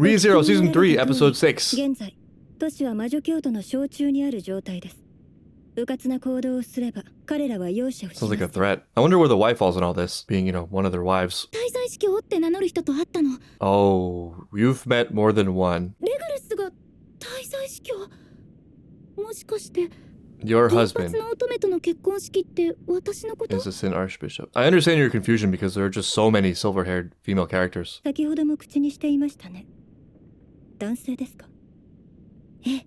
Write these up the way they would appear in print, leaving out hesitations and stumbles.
ReZero Season 3 Episode 6. 現在、都市は魔女教徒の掌中にある状態です。迂闊な行動をすれば、彼らは容赦をします。 Sounds like a threat. I wonder where the wife falls in all this, being, one of their wives. 滞在式をって名乗る人と会ったの。Oh, you've met more than one. レグルスが滞在式を。もしかして、Your husband 金髪の乙女との結婚式って私のこと？ is a Sin Archbishop. I understand your confusion because there are just so many silver-haired female characters. 先ほども口にしていましたね。男性ですか？ええ。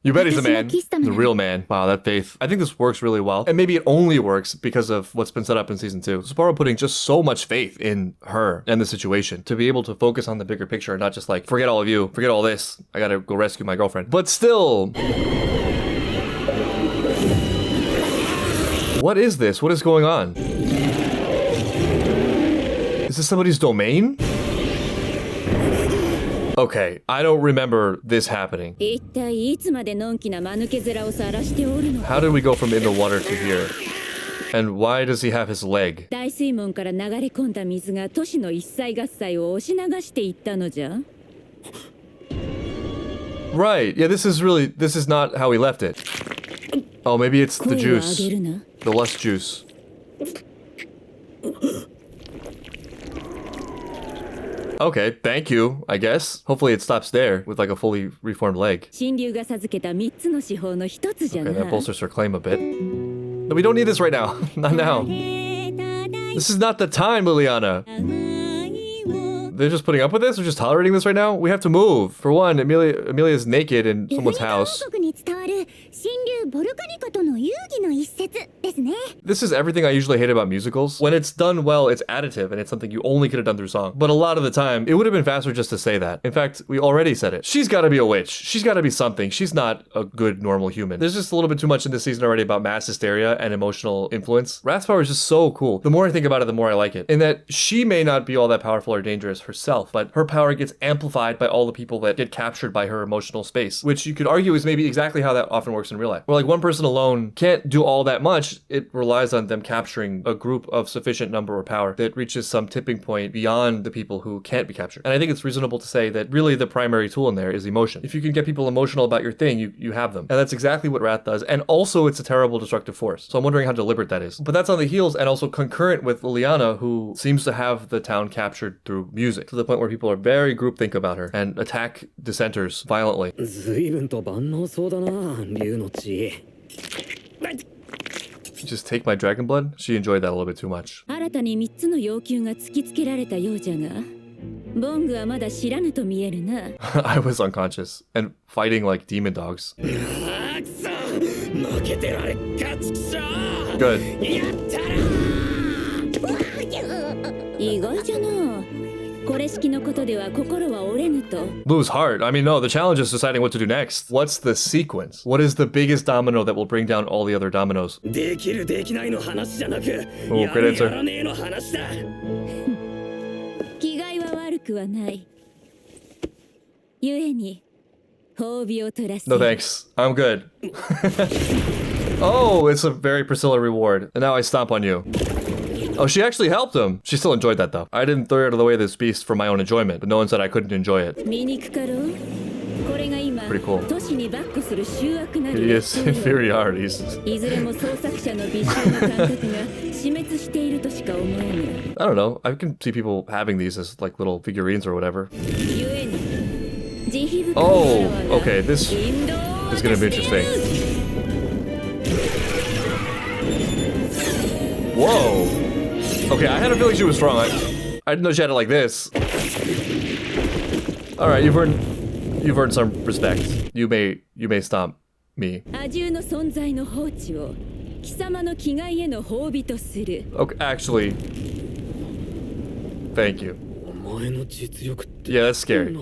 You bet he's a man. The real man. Wow, that faith. I think this works really well. And maybe it only works because of what's been set up in season 2. Subaru putting just so much faith in her and the situation to be able to focus on the bigger picture and not just like, forget all of you, forget all this. I gotta go rescue my girlfriend. But still... What is this? What is going on? Is this somebody's domain? Okay, I don't remember this happening. How did we go from in the water to here? And why does he have his leg? Right, yeah, this is not how he left it. Oh, maybe it's the juice. The lust juice. Okay, thank you, I guess. Hopefully it stops there with like a fully reformed leg. Okay, that bolsters her claim a bit. No, we don't need this right now. Not now. This is not the time, Liliana. They're just putting up with this? They're just tolerating this right now? We have to move. For one, Amelia's naked in someone's house. This is everything I usually hate about musicals. When it's done well, it's additive and it's something you only could have done through song. But a lot of the time, it would have been faster just to say that. In fact, we already said it. She's gotta be a witch. She's gotta be something. She's not a good, normal human. There's just a little bit too much in this season already about mass hysteria and emotional influence. Wrath's power is just so cool. The more I think about it, the more I like it. In that she may not be all that powerful or dangerous herself, but her power gets amplified by all the people that get captured by her emotional space, which you could argue is maybe exactly how that often works in real life. Where like one person alone can't do all that much, it relies on them capturing a group of sufficient number or power that reaches some tipping point beyond the people who can't be captured. And I think it's reasonable to say that really the primary tool in there is emotion. If you can get people emotional about your thing, you have them. And that's exactly what Wrath does. And also it's a terrible destructive force. So I'm wondering how deliberate that is. But that's on the heels and also concurrent with Liliana, who seems to have the town captured through music to the point where people are very groupthink about her and attack dissenters violently. Just take my dragon blood? She enjoyed that a little bit too much. I was unconscious and fighting like demon dogs. Good. Lose heart. I mean, no, the challenge is deciding what to do next. What's the sequence? What is the biggest domino that will bring down all the other dominoes? Oh, great answer. No thanks. I'm good. Oh, it's a very Priscilla reward. And now I stomp on you. Oh, she actually helped him. She still enjoyed that though. I didn't throw her out of the way of this beast for my own enjoyment, but no one said I couldn't enjoy it. Pretty cool. Hideous inferiorities. I don't know. I can see people having these as like little figurines or whatever. Oh, okay. This is gonna be interesting. Whoa. Okay, I had a feeling she was strong. I didn't know she had it like this. All right, you've earned some respect. You may stomp me. Okay, actually, thank you. Yeah, that's scary.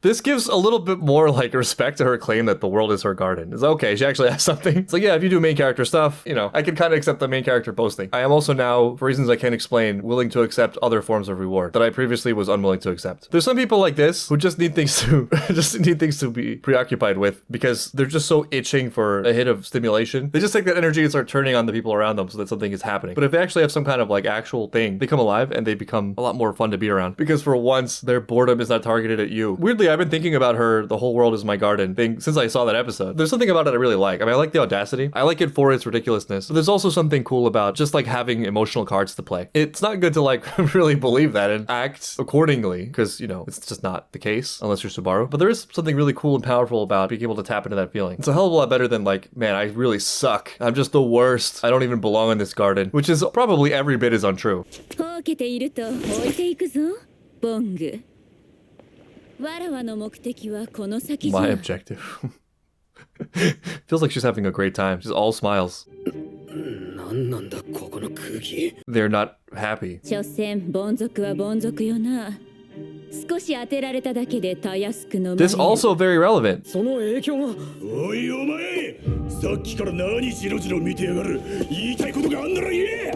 This gives a little bit more like respect to her claim that the world is her garden. It's okay, she actually has something. It's like, yeah, if you do main character stuff, you know, I can kind of accept the main character boasting. I am also now, for reasons I can't explain, willing to accept other forms of reward that I previously was unwilling to accept. There's some people like this who just need things to be preoccupied with because they're just so itching for a hit of stimulation. They just take that energy and start turning on the people around them so that something is happening. But if they actually have some kind of like actual thing, they come alive and they become a lot more fun to be around because for once their boredom is not targeted at you. Weirdly, I've been thinking about her the whole world is my garden thing since I saw that episode. There's something about it I really like. I mean, I like the audacity. I like it for its ridiculousness. But there's also something cool about just like having emotional cards to play. It's not good to like really believe that and act accordingly because, you know, it's just not the case unless you're Subaru. But there is something really cool and powerful about being able to tap into that feeling. It's a hell of a lot better than like, man, I really suck. I'm just the worst. I don't even belong in this garden, which is probably every bit as untrue. My objective. Feels like she's having a great time. She's all smiles. They're not happy. This also very relevant.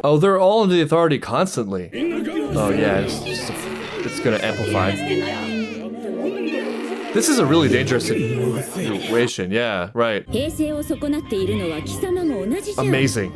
Oh, they're all under the authority constantly. Oh yeah, it's gonna amplify. This is a really dangerous situation, yeah, right. Amazing.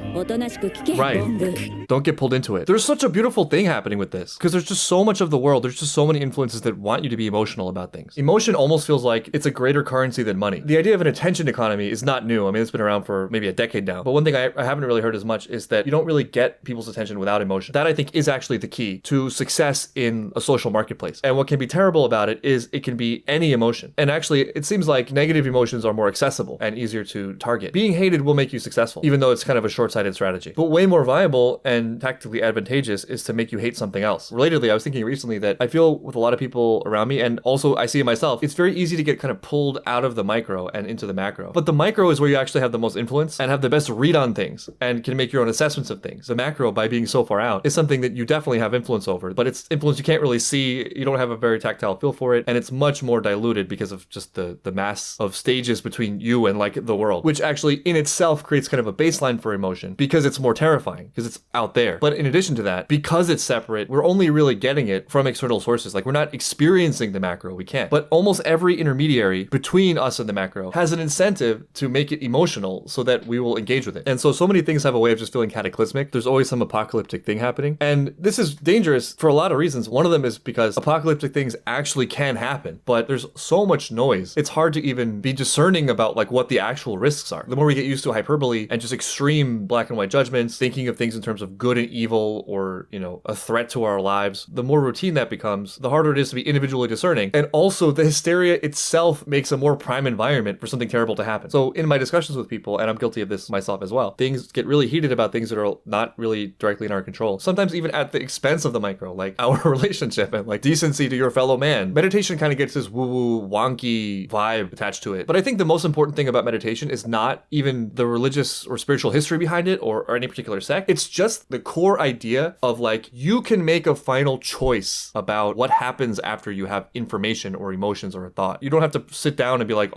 Right. Don't get pulled into it. There's such a beautiful thing happening with this, because there's just so much of the world, there's just so many influences that want you to be emotional about things. Emotion almost feels like it's a greater currency than money. The idea of an attention economy is not new. I mean, it's been around for maybe a decade now. But one thing I haven't really heard as much is that you don't really get people's attention without emotion. That I think is actually the key to success in a social marketplace. And what can be terrible about it is it can be any emotion. And actually, it seems like negative emotions are more accessible and easier to target. Being hated will make you successful, even though it's kind of a short-sighted strategy. But way more viable and tactically advantageous is to make you hate something else. Relatedly, I was thinking recently that I feel with a lot of people around me, and also I see it myself, it's very easy to get kind of pulled out of the micro and into the macro. But the micro is where you actually have the most influence and have the best read on things and can make your own assessments of things. The macro, by being so far out, is something that you definitely have influence over, but it's influence you can't really see, you don't have a very tactile feel for it, and it's much more diluted because of just the mass of stages between you and like the world, which actually in itself creates kind of a baseline for emotion because it's more terrifying because it's out there. But in addition to that, because it's separate, we're only really getting it from external sources. Like we're not experiencing the macro, we can't. But almost every intermediary between us and the macro has an incentive to make it emotional so that we will engage with it. And so many things have a way of just feeling cataclysmic. There's always some apocalyptic thing happening. And this is dangerous for a lot of reasons. One of them is because apocalyptic things actually can happen, but there's so much noise, it's hard to even be discerning about like what the actual risks are. The more we get used to hyperbole and just extreme black and white judgments, thinking of things in terms of good and evil or, you know, a threat to our lives, the more routine that becomes, the harder it is to be individually discerning. And also the hysteria itself makes a more prime environment for something terrible to happen. So in my discussions with people, and I'm guilty of this myself as well, things get really heated about things that are not really directly in our control. Sometimes even at the expense of the micro, like our relationship and like decency to your fellow man. Meditation kind of gets this woo-woo, wonky vibe attached to it. But I think the most important thing about meditation is not even the religious or spiritual history behind it or any particular sect. It's just the core idea of like, you can make a final choice about what happens after you have information or emotions or a thought. You don't have to sit down and be like,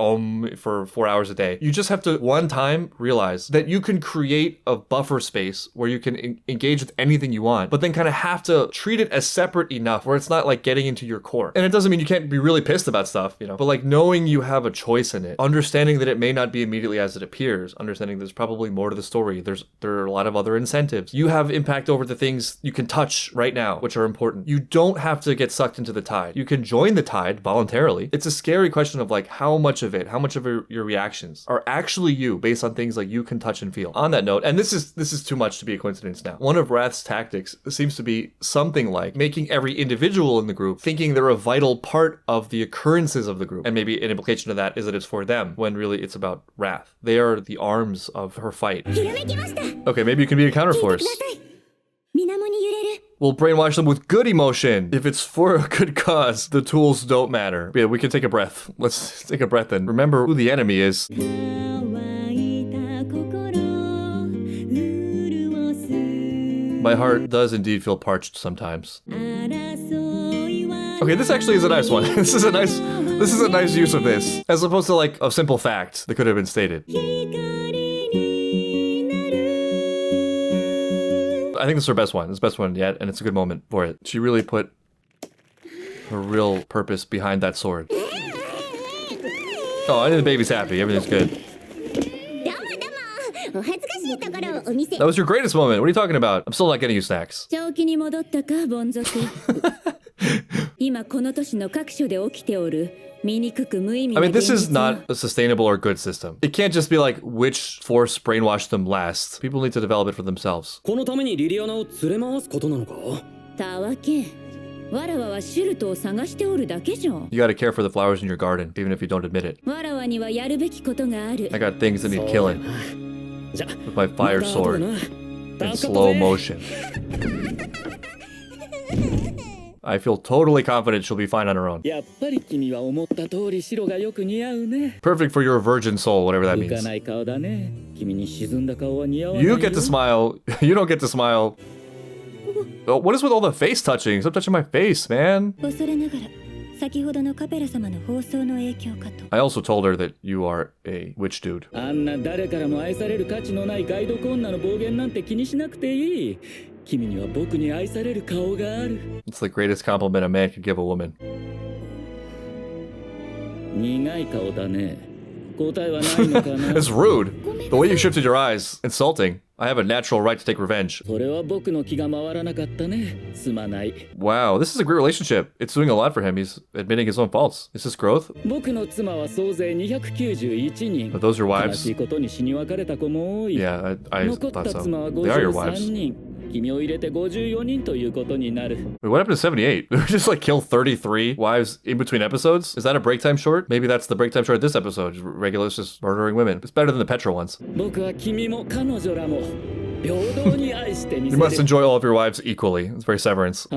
for 4 hours a day. You just have to one time realize that you can create a buffer space where you can engage with anything you want, but then kind of have to treat it as separate enough where it's not like getting into your core. And it doesn't mean you can't be really pissed about stuff, you know, but like knowing you have a choice in it, understanding that it may not be immediately as it appears, understanding there's probably more to the story. There are a lot of other incentives. You have impact over the things you can touch right now, which are important. You don't have to get sucked into the tide. You can join the tide voluntarily. It's a scary question of like how much of your reactions are actually you based on things like you can touch and feel. On that note, and this is too much to be a coincidence now, one of Wrath's tactics seems to be something like making every individual in the group thinking they're a vital part of the occurrences of the group. And maybe an implication of that is that it's for them, when really it's about Wrath. They are the arms of her fight. Okay, maybe you can be a counterforce. We'll brainwash them with good emotion. If it's for a good cause, the tools don't matter. Yeah, we can take a breath. Let's take a breath and remember who the enemy is. My heart does indeed feel parched sometimes. Okay, this actually is a nice one. This is a nice use of this, as opposed to like a simple fact that could have been stated. I think this is her best one. It's the best one yet, and it's a good moment for it. She really put her real purpose behind that sword. Oh, and the baby's happy. Everything's good. That was your greatest moment. What are you talking about? I'm still not getting you snacks. I mean, this is not a sustainable or good system. It can't just be like which force brainwashed them last. People need to develop it for themselves. You gotta care for the flowers in your garden, even if you don't admit it. I got things that need killing. With my fire sword. In slow motion. I feel totally confident she'll be fine on her own. Perfect for your virgin soul, whatever that means. You get to smile. You don't get to smile. Oh, what is with all the face touching? Stop touching my face, man. I also told her that you are a witch dude. It's the greatest compliment a man could give a woman. It's rude. The way you shifted your eyes, insulting. I have a natural right to take revenge. Wow, this is a great relationship. It's doing a lot for him. He's admitting his own faults. Is this growth? Are those your wives? Yeah, I thought so. They are your wives. Wait, what happened to 78? Did we just like kill 33 wives in between episodes? Is that a break time short? Maybe that's the break time short of this episode. Regulars just murdering women. It's better than the Petra ones. You must enjoy all of your wives equally. It's very Severance.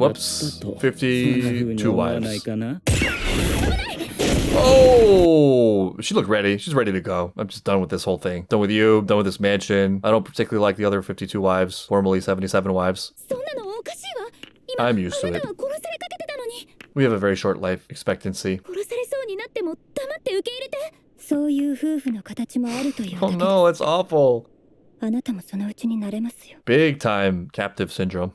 Whoops. 52 wives. Oh, she looked ready. She's ready to go. I'm just done with this whole thing. Done with you, done with this mansion. I don't particularly like the other 52 wives, formerly 77 wives. I'm used to it. We have a very short life expectancy. Oh no, it's awful. Big time captive syndrome.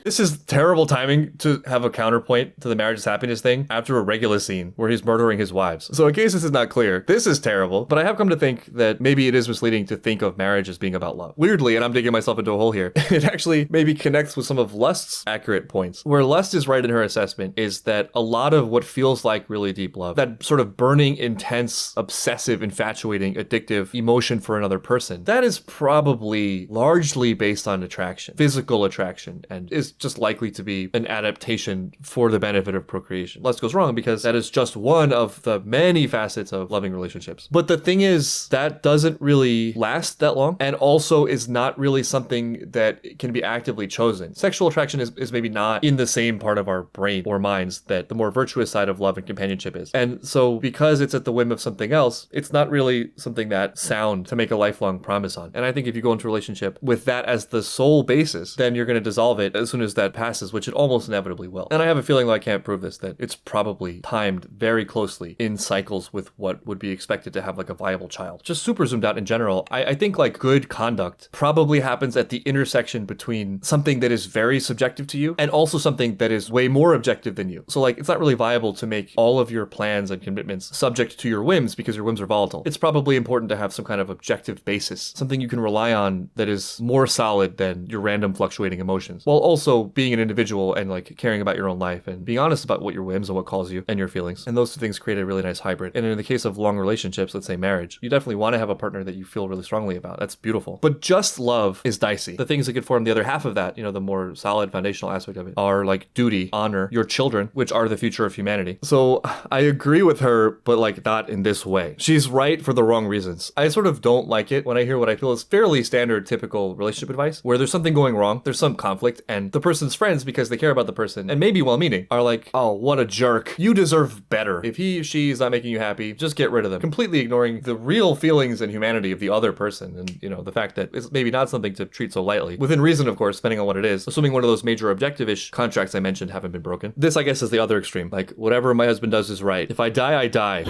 This is terrible timing to have a counterpoint to the marriage is happiness thing after a regular scene where he's murdering his wives. So in case this is not clear, this is terrible, but I have come to think that maybe it is misleading to think of marriage as being about love. Weirdly, and I'm digging myself into a hole here, it actually maybe connects with some of Lust's accurate points. Where Lust is right in her assessment is that a lot of what feels like really deep love, that sort of burning, intense, obsessive, infatuating, addictive emotion for another person, that is probably largely based on attraction, physical attraction, and is just likely to be an adaptation for the benefit of procreation. Less goes wrong because that is just one of the many facets of loving relationships. But the thing is, that doesn't really last that long, and also is not really something that can be actively chosen. Sexual attraction is maybe not in the same part of our brain or minds that the more virtuous side of love and companionship is. And so because it's at the whim of something else, it's not really something that sound to make a lifelong promise on. And I think if you go into a relationship with that as the sole basis, then you're going to dissolve it as soon as that passes, which it almost inevitably will. And I have a feeling, though I can't prove this, that it's probably timed very closely in cycles with what would be expected to have like a viable child. Just super zoomed out in general, I think like good conduct probably happens at the intersection between something that is very subjective to you and also something that is way more objective than you. So like, it's not really viable to make all of your plans and commitments subject to your whims because your whims are volatile. It's probably important to have some kind of objective basis, something you can rely on that is more solid than your random fluctuating emotions, while also being an individual and like caring about your own life and being honest about what your whims and what calls you and your feelings. And those two things create a really nice hybrid. And in the case of long relationships, let's say marriage, you definitely want to have a partner that you feel really strongly about. That's beautiful. But just love is dicey. The things that could form the other half of that, the more solid foundational aspect of it, are like duty, honor, your children, which are the future of humanity. So I agree with her, but like not in this way. She's right for the wrong reasons. I sort of don't like it when I hear what I feel is fairly standard, typical relationship advice, where there's something going wrong, there's some conflict, and the person's friends because they care about the person, and maybe well-meaning, are like, oh, what a jerk. You deserve better. If he, she is not making you happy, just get rid of them. Completely ignoring the real feelings and humanity of the other person, and, you know, the fact that it's maybe not something to treat so lightly. Within reason, of course, depending on what it is, assuming one of those major objective-ish contracts I mentioned haven't been broken. This, I guess, is the other extreme. Like, whatever my husband does is right. If I die, I die.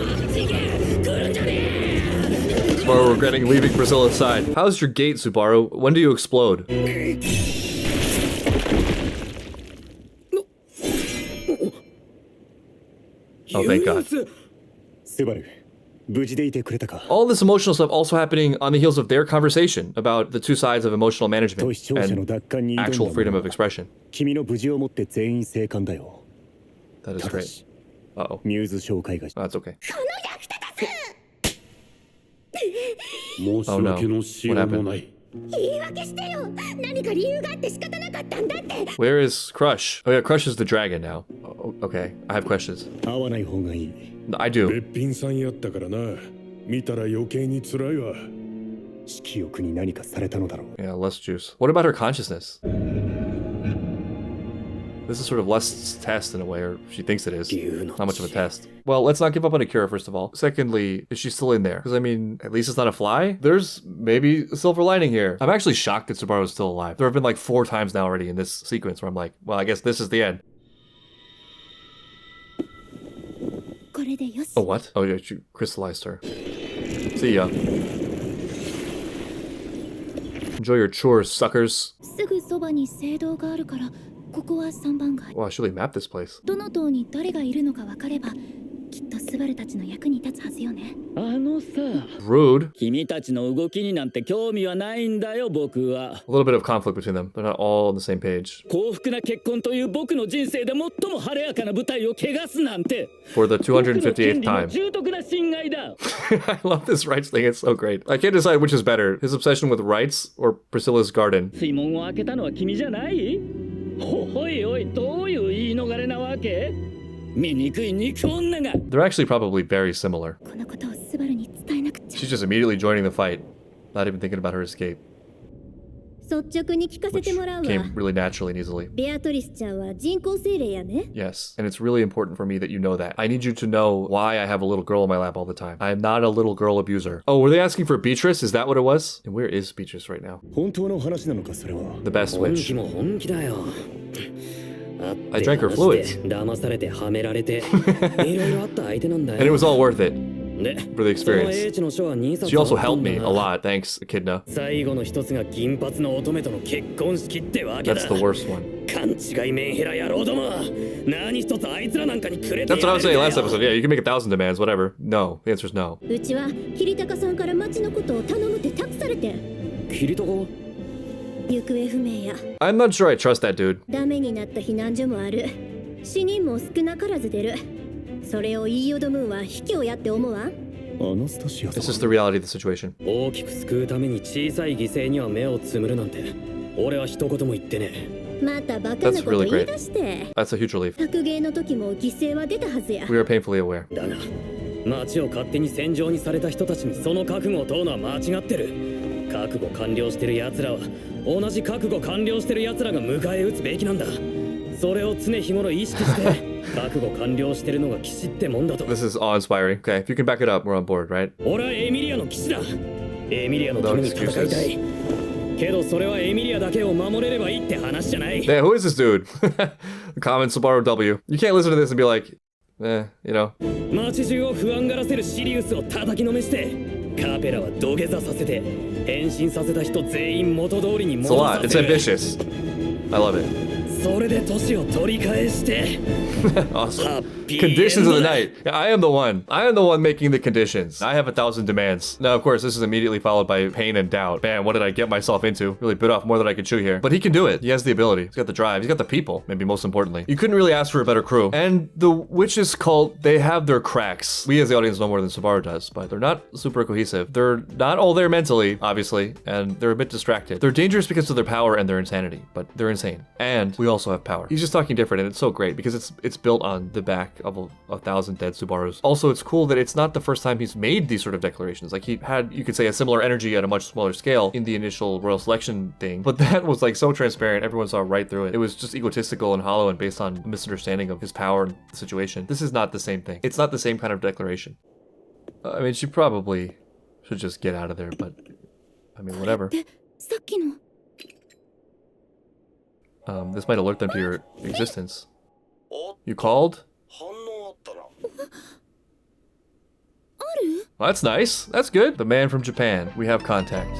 Subaru regretting leaving Priscilla's side. How's your gate, Subaru? When do you explode? Oh, thank God. All this emotional stuff also happening on the heels of their conversation about the two sides of emotional management and actual freedom of expression. That is great. Uh-oh. Oh, that's okay. Oh no. What happened? Where is Crush? Oh yeah, Crush is the dragon now. Oh, okay, I have questions. I do. Yeah, less juice. What about her consciousness? This is sort of less test in a way, or she thinks it is. Not much of a test. Well, let's not give up on Akira, first of all. Secondly, is she still in there? Because, I mean, at least it's not a fly. There's maybe a silver lining here. I'm actually shocked that Subaru is still alive. There have been like 4 times now already in this sequence where I'm like, well, I guess this is the end. Oh, what? Oh, yeah, she crystallized her. See ya. Enjoy your chores, suckers. Wow, I should really map this place. Rude. A little bit of conflict between them. They're not all on the same page. For the 258th time. I love this rights thing, it's so great. I can't decide which is better, his obsession with rights or Priscilla's garden. They're actually probably very similar. She's just immediately joining the fight, not even thinking about her escape. Which came really naturally and easily. Yes, and it's really important for me that you know that. I need you to know why I have a little girl in my lap all the time. I am not a little girl abuser. Oh, were they asking for Beatrice? Is that what it was? And where is Beatrice right now? The best witch. I drank her fluids. And it was all worth it. For the experience. She also helped me a lot, thanks, Echidna. That's the worst one. That's what I was saying last episode. Yeah, you can make 1,000 demands, whatever. No, the answer is no. I'm not sure I trust that dude. This is the reality of the situation. That's really great. That's a huge relief. We are painfully aware. This is awe-inspiring. Okay, if you can back it up, we're on board, right? No excuses. Yeah, who is this dude? Common Subaru W. You can't listen to this and be like, you know. It's a lot. It's ambitious. I love it. Awesome. Conditions of the night. Yeah, I am the one. I am the one making the conditions. I have 1,000 demands. Now, of course, this is immediately followed by pain and doubt. Man, what did I get myself into? Really bit off more than I could chew here. But he can do it. He has the ability. He's got the drive. He's got the people, maybe most importantly. You couldn't really ask for a better crew. And the witches cult, they have their cracks. We as the audience know more than Subaru does, but they're not super cohesive. They're not all there mentally, obviously, and they're a bit distracted. They're dangerous because of their power and their insanity, but they're insane. And we all also have power. He's just talking different, and it's so great because it's built on the back of a thousand dead Subarus. Also, it's cool that it's not the first time he's made these sort of declarations. Like, he had, you could say, a similar energy at a much smaller scale in the initial royal selection thing, but that was like so transparent, everyone saw right through it. It was just egotistical and hollow and based on a misunderstanding of his power and the situation. This is not the same thing. It's not the same kind of declaration. I mean, she probably should just get out of there, but I mean, whatever. This might alert them to your existence. You called? Well, that's nice. That's good. The man from Japan. We have contact.